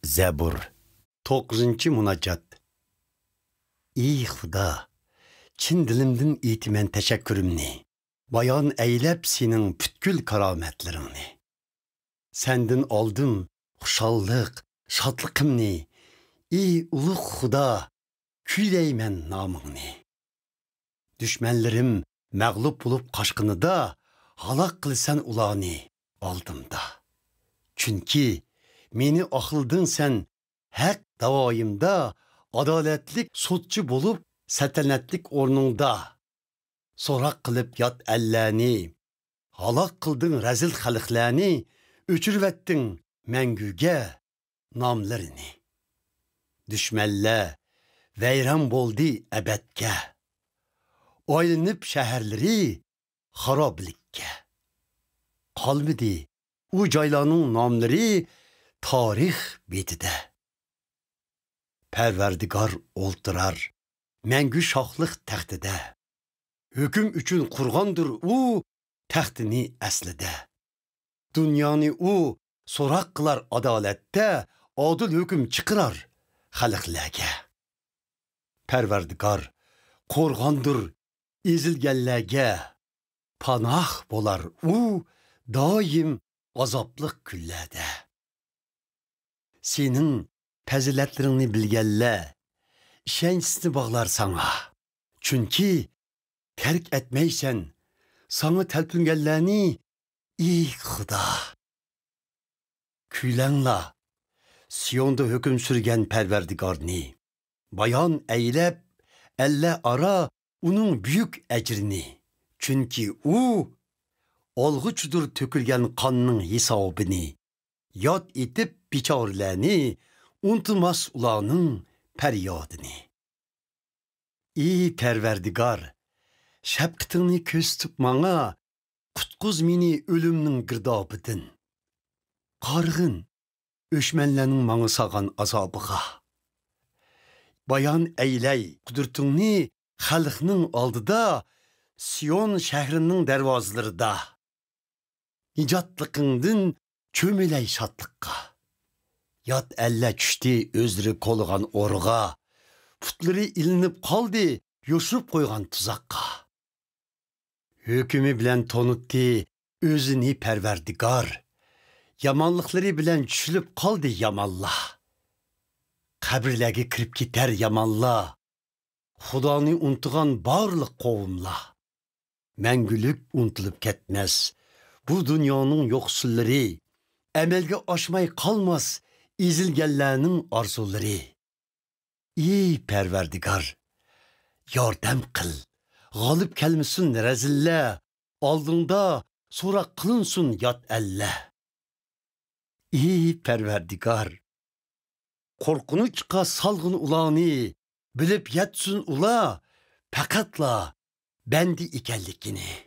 Zebur 9. Munaccat. Ey Xudo, chin dilimdan aytaman tashakkurimni. Bayon aylab sening butkul karomatlaringni. Sendin oldim xushalliq, shodliqimni. Ey ulug' Xudo, kuylayman nomingni. Düşmanlarim mag'lub bo'lib qochqinida halok qilsan ularni oldimda. Chunki meni oxildin sen haq davoyimda, adolatlik sudchi bo'lib saltanatlik o'rningda. So'roq qilib yot allani, halok qilding razil xalqlarni, o'chirvatding manguga nomlarini. Düşmanlar vayron bo'ldi abadga, oylinib shaharlari xaroblikka. Qolmadi u joylarning nomlari tarix betida. Parvardigor o'ltirar mangu shohliq taxtida. Hukm uchun qurg'ondir u taxtini aslida. Dunyoni u so'roq qilar adolatda, odil hukm chiqirar xalqlarga. Parvardigor qo'rg'ondir ezilganlarga, panoh bo'lar u doim azobli kunlarda. Sening fazilatlaringni bilganlar ishonchni bog'lar sana. Chunki terk etmaysan sana talpinganlarni, ey Xudo. Kuylanglar Siyonda hukm surgan Parvardigorni. Bayon aylab alla ara uning buyuk ajrini. Chunki u olg'uchdir to'kilgan qonning hisobini. Yod etib bichorlarni, unutmas ularning faryodini. Ey Parvardigor, shafqatingni ko'z tutib menga, qutquz meni o'limning girdobidan. Qarg'in o'shmanlarning menga solgan azobiga. Bayon aylay qudratingni xalqning oldida, Siyon shahrining darvozalarida. Ijodliqingdan cho'milay shodliqqa. Yot alla tushdi o'zri qo'lgan o'rg'a. Putlari ilinib qoldi yo'shib qo'ygan tuzoqqa. Hukmi bilan tonutdi o'zini Parvardigor. Yamanlıqları bilan tushilib qoldi yamanlar. Qabrlarga kirib ketar yamanlar. Xudoni unutgan barliq qavmlar. Mangulik unutilib ketmas. Bu dunyoning yo'qsullari, amalga oshmay qolmas ezilganlarning orzulari. Ey Parvardigor, yordam qil. G'olib kelmasin razillar. Oldingda so'roq qilinsin yot alla. Ey Parvardigor, qo'rqinchqa salg'in ularni, bilib yetsin ular faqatla bandi ekanligini.